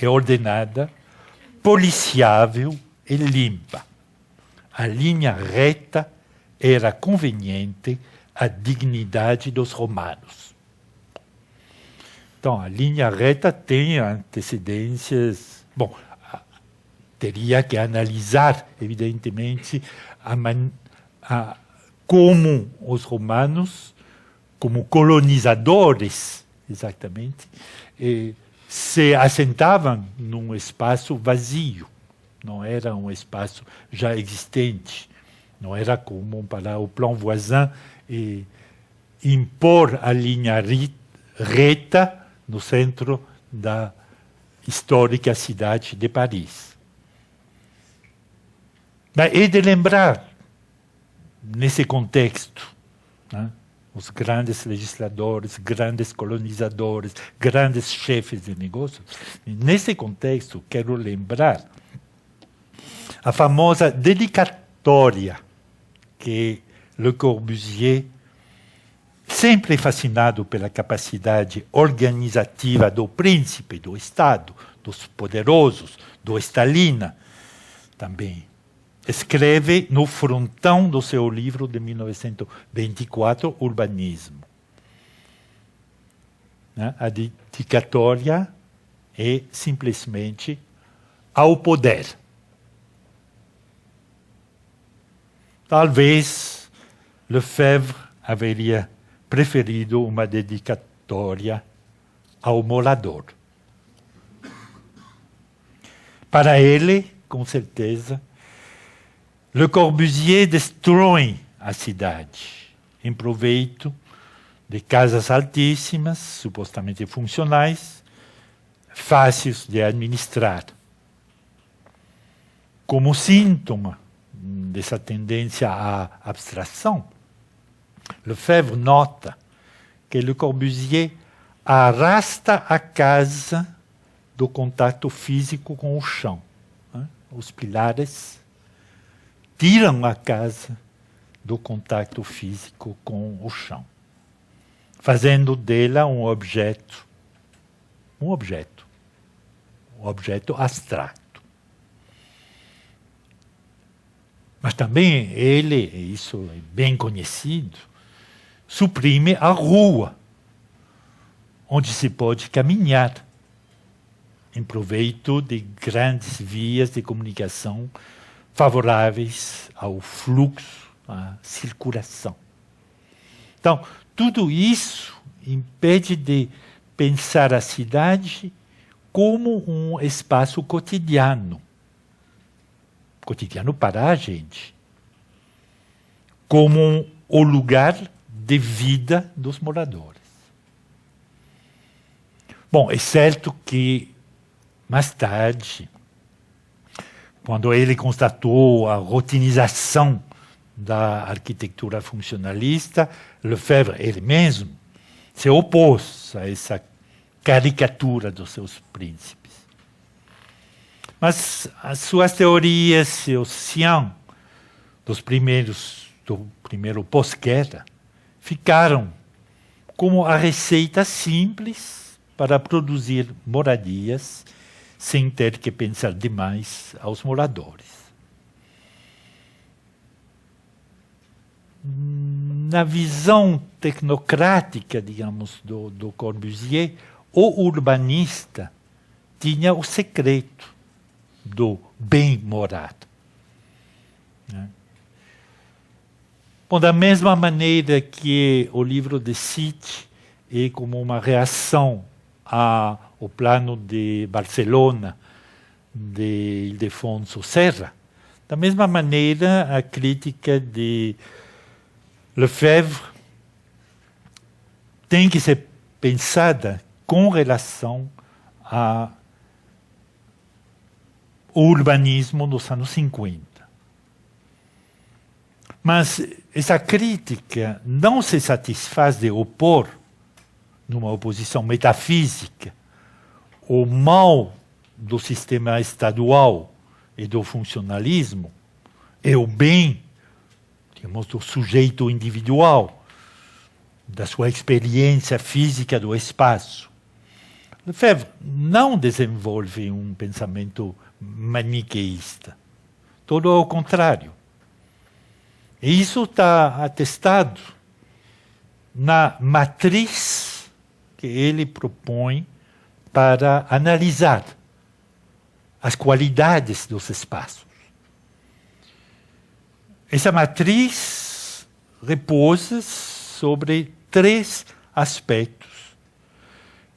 e ordenada, policiável e limpa. A linha reta era conveniente à dignidade dos romanos. Então, a linha reta tem antecedências. Bom, teria que analisar, evidentemente, como os romanos, como colonizadores, exatamente, se assentavam num espaço vazio. Não era um espaço já existente. Não era como para o plan voisin impor a linha reta no centro da histórica cidade de Paris. É de lembrar, nesse contexto, né, os grandes legisladores, grandes colonizadores, grandes chefes de negócios. Nesse contexto, quero lembrar a famosa dedicatória que Le Corbusier, sempre fascinado pela capacidade organizativa do príncipe, do Estado, dos poderosos, do Stalin, também escreve no frontão do seu livro de 1924, Urbanismo. A dedicatória é simplesmente ao poder. Talvez Lefebvre haveria preferido uma dedicatória ao morador. Para ele, com certeza, Le Corbusier destrói a cidade em proveito de casas altíssimas, supostamente funcionais, fáceis de administrar. Como síntoma dessa tendência à abstração, Lefebvre nota que Le Corbusier arrasta a casa do contato físico com o chão. Os pilares tiram a casa do contato físico com o chão, fazendo dela um objeto abstrato. Mas também ele, e isso é bem conhecido, suprime a rua, onde se pode caminhar, em proveito de grandes vias de comunicação favoráveis ao fluxo, à circulação. Então, tudo isso impede de pensar a cidade como um espaço cotidiano para a gente, como o lugar de vida dos moradores. Bom, é certo que, mais tarde, quando ele constatou a rotinização da arquitetura funcionalista, Lefebvre, ele mesmo, se opôs a essa caricatura dos seus príncipes. Mas as suas teorias, seu Siam, do primeiro pós-guerra, ficaram como a receita simples para produzir moradias sem ter que pensar demais aos moradores. Na visão tecnocrática, digamos, do Corbusier, o urbanista tinha o secreto do bem morar. Bom, da mesma maneira que o livro de Cite é como uma reação ao plano de Barcelona de Ildefonso Serra, da mesma maneira a crítica de Lefebvre tem que ser pensada com relação ao urbanismo dos anos 50. Mas essa crítica não se satisfaz de opor, numa oposição metafísica, o mal do sistema estadual e do funcionalismo e o bem, digamos, do sujeito individual, da sua experiência física do espaço. Lefebvre não desenvolve um pensamento maniqueísta. Todo ao contrário. E isso está atestado na matriz que ele propõe para analisar as qualidades dos espaços. Essa matriz repousa sobre 3 aspectos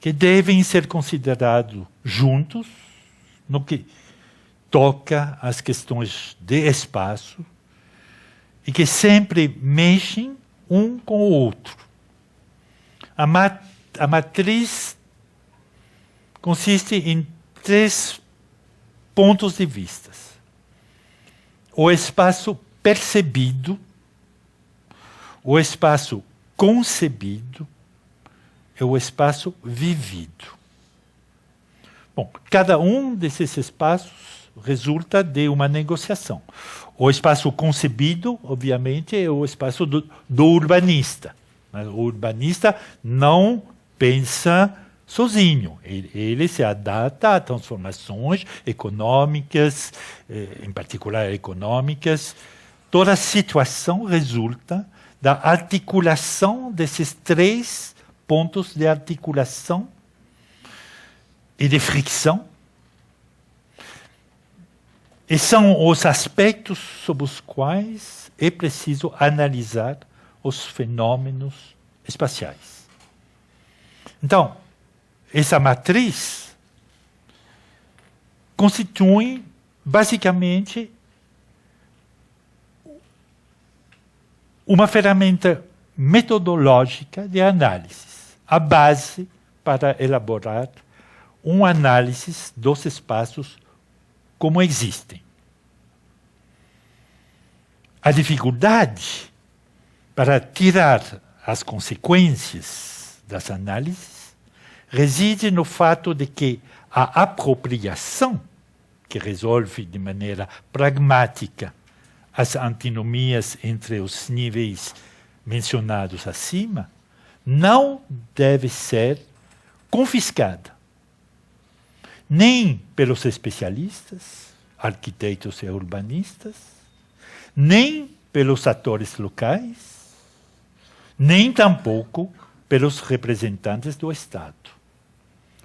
que devem ser considerados juntos no que toca às questões de espaço e que sempre mexem um com o outro. A matriz consiste em 3 pontos de vista. O espaço percebido, o espaço concebido e o espaço vivido. Bom, cada um desses espaços resulta de uma negociação. O espaço concebido, obviamente, é o espaço do urbanista. Mas o urbanista não pensa sozinho. Ele se adapta a transformações econômicas, em particular econômicas. Toda a situação resulta da articulação desses 3 pontos de articulação e de fricção. E são os aspectos sobre os quais é preciso analisar os fenômenos espaciais. Então, essa matriz constitui basicamente uma ferramenta metodológica de análise, a base para elaborar uma análise dos espaços como existem. A dificuldade para tirar as consequências das análises reside no fato de que a apropriação, que resolve de maneira pragmática as antinomias entre os níveis mencionados acima, não deve ser confiscada, nem pelos especialistas, arquitetos e urbanistas, nem pelos atores locais, nem tampouco pelos representantes do Estado.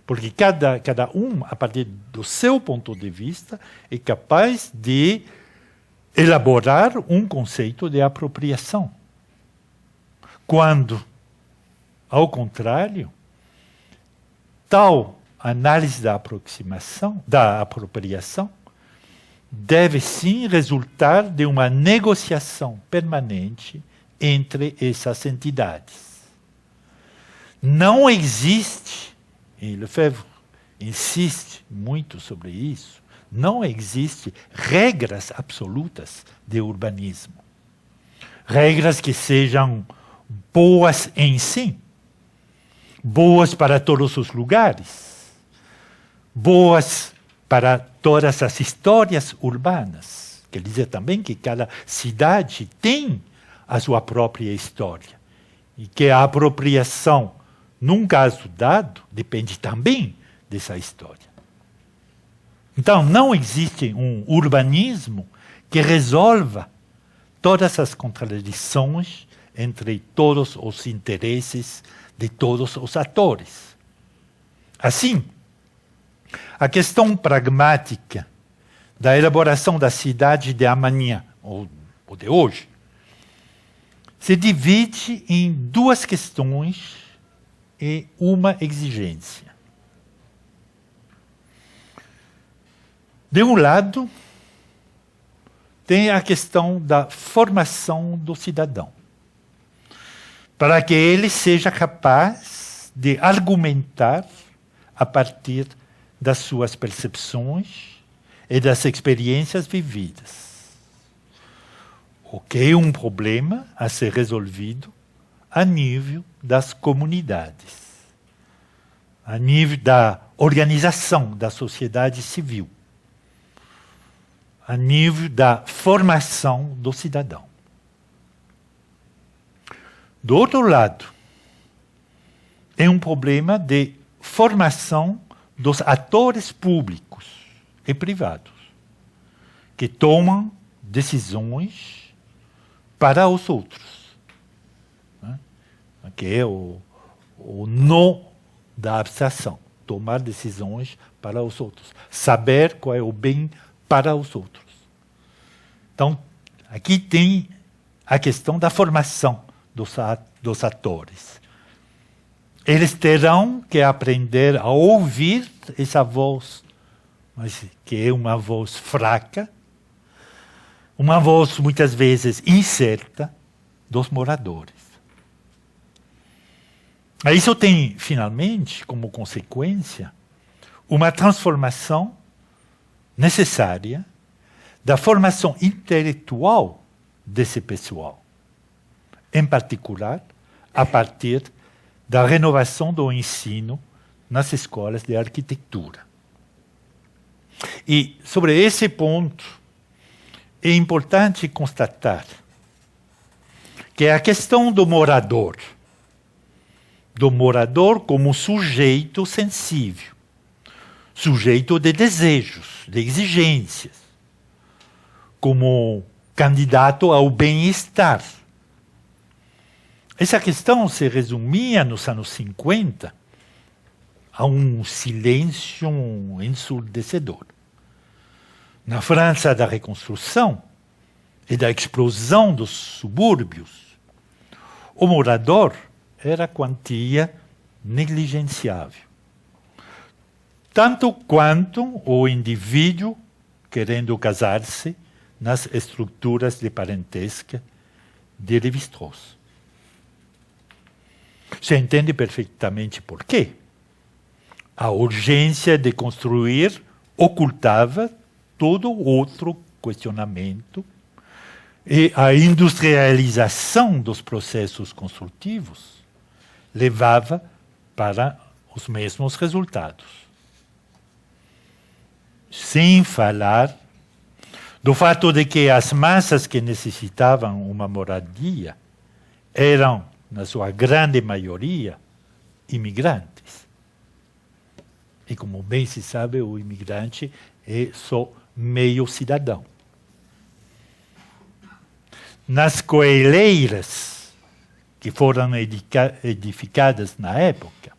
Porque cada um, a partir do seu ponto de vista, é capaz de elaborar um conceito de apropriação. Quando, ao contrário, tal análise da apropriação deve sim resultar de uma negociação permanente entre essas entidades. Não existe, e Lefebvre insiste muito sobre isso, não existe regras absolutas de urbanismo. Regras que sejam boas em si, boas para todos os lugares, boas para todas as histórias urbanas. Quer dizer também que cada cidade tem a sua própria história e que a apropriação, num caso dado, depende também dessa história. Então, não existe um urbanismo que resolva todas as contradições entre todos os interesses de todos os atores. Assim, a questão pragmática da elaboração da cidade de amanhã, ou de hoje, se divide em 2 questões e uma exigência. De um lado, tem a questão da formação do cidadão, para que ele seja capaz de argumentar a partir das suas percepções e das experiências vividas. O que é um problema a ser resolvido a nível das comunidades, a nível da organização da sociedade civil, a nível da formação do cidadão. Do outro lado, é um problema de formação dos atores públicos e privados, que tomam decisões para os outros, né? Que é o nó da abstração, tomar decisões para os outros, saber qual é o bem para os outros. Então, aqui tem a questão da formação dos atores. Eles terão que aprender a ouvir essa voz, mas que é uma voz fraca, uma voz muitas vezes incerta dos moradores. Isso tem, finalmente, como consequência, uma transformação necessária da formação intelectual desse pessoal, em particular a partir da renovação do ensino nas escolas de arquitetura. E, sobre esse ponto, é importante constatar que a questão do morador como sujeito sensível, sujeito de desejos, de exigências, como candidato ao bem-estar. Essa questão se resumia nos anos 50 a um silêncio ensurdecedor. Na França da reconstrução e da explosão dos subúrbios, o morador era quantia negligenciável, tanto quanto o indivíduo querendo casar-se nas estruturas de parentesca de Lévi-Strauss. Se entende perfeitamente por quê. A urgência de construir ocultava todo outro questionamento e a industrialização dos processos construtivos levava para os mesmos resultados. Sem falar do fato de que as massas que necessitavam uma moradia eram, na sua grande maioria, imigrantes. E como bem se sabe, o imigrante é só meio cidadão. Nas coeleiras que foram edificadas na época,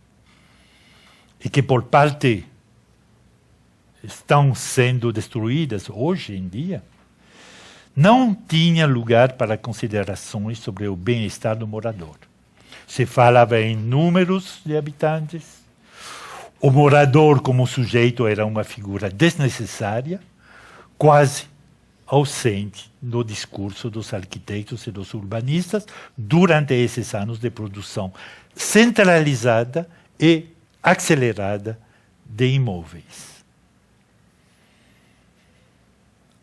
e que por parte estão sendo destruídas hoje em dia, não tinha lugar para considerações sobre o bem-estar do morador. Se falava em números de habitantes, o morador como sujeito era uma figura desnecessária, quase ausente no discurso dos arquitetos e dos urbanistas durante esses anos de produção centralizada e acelerada de imóveis.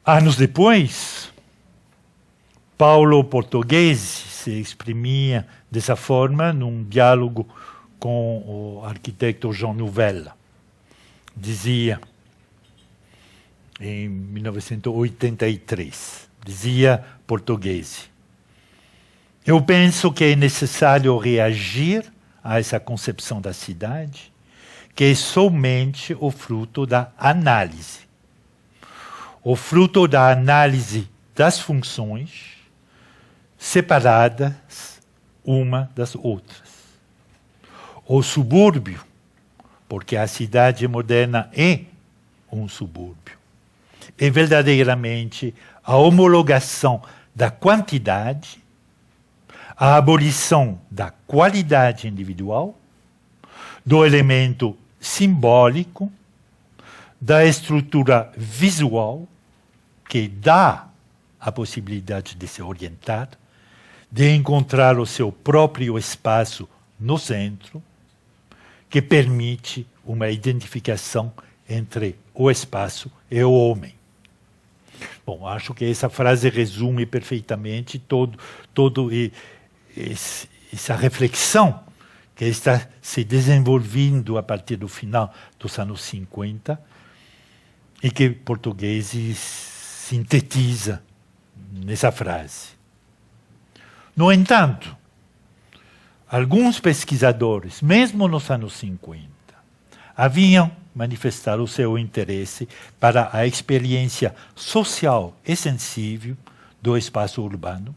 Anos depois, Paulo Portuguesi se exprimia dessa forma num diálogo com o arquiteto Jean Nouvel. Dizia, em 1983, dizia Portuguesi: eu penso que é necessário reagir a essa concepção da cidade, que é somente o fruto da análise. O fruto da análise das funções separadas uma das outras. O subúrbio, porque a cidade moderna é um subúrbio, é verdadeiramente a homologação da quantidade, a abolição da qualidade individual, do elemento simbólico, da estrutura visual, que dá a possibilidade de se orientar, de encontrar o seu próprio espaço no centro, que permite uma identificação entre o espaço e o homem. Bom, acho que essa frase resume perfeitamente todo essa reflexão que está se desenvolvendo a partir do final dos anos 50 e que Portuguesi sintetiza nessa frase. No entanto, alguns pesquisadores, mesmo nos anos 50, haviam manifestado o seu interesse para a experiência social e sensível do espaço urbano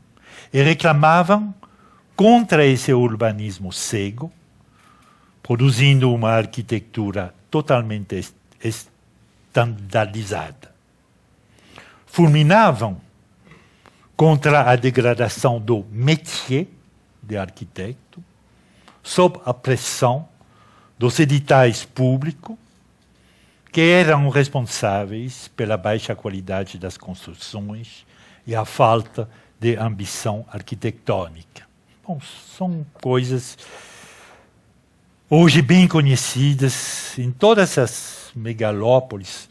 e reclamavam contra esse urbanismo cego, produzindo uma arquitetura totalmente estandarizada. Fulminavam contra a degradação do métier de arquiteto, sob a pressão dos editais públicos, que eram responsáveis pela baixa qualidade das construções e a falta de ambição arquitetônica. Bom, são coisas hoje bem conhecidas em todas as megalópolis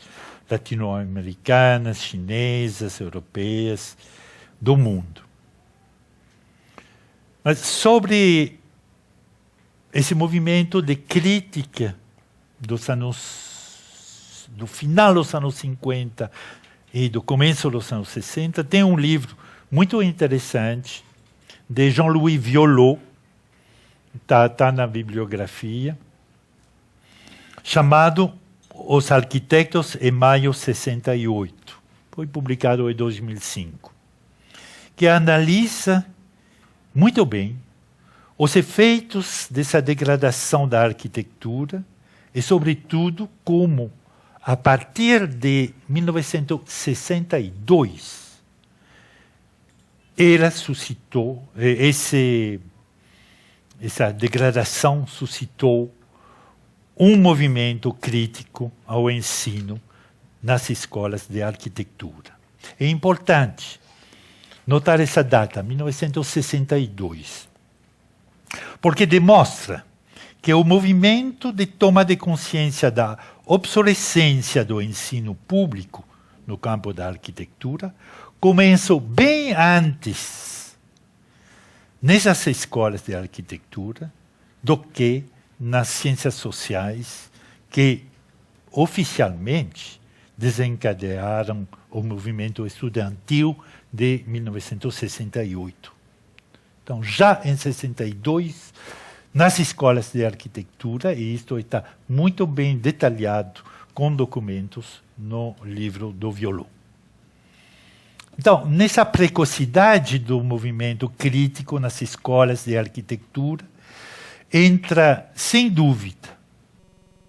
latino-americanas, chinesas, europeias, do mundo. Mas sobre esse movimento de crítica do final dos anos 50 e do começo dos anos 60, tem um livro muito interessante de Jean-Louis Violot, está na bibliografia, chamado Os Arquitetos em Maio 68. Foi publicado em 2005. Que analisa muito bem os efeitos dessa degradação da arquitetura e, sobretudo, como, a partir de 1962, ela suscitou, essa degradação suscitou um movimento crítico ao ensino nas escolas de arquitetura. É importante notar essa data, 1962, porque demonstra que o movimento de toma de consciência da obsolescência do ensino público no campo da arquitetura começou bem antes nessas escolas de arquitetura do que nas ciências sociais, que oficialmente desencadearam o movimento estudantil de 1968. Então, já em 62, nas escolas de arquitetura, e isto está muito bem detalhado com documentos no livro do Violot. Então, nessa precocidade do movimento crítico nas escolas de arquitetura, entra, sem dúvida,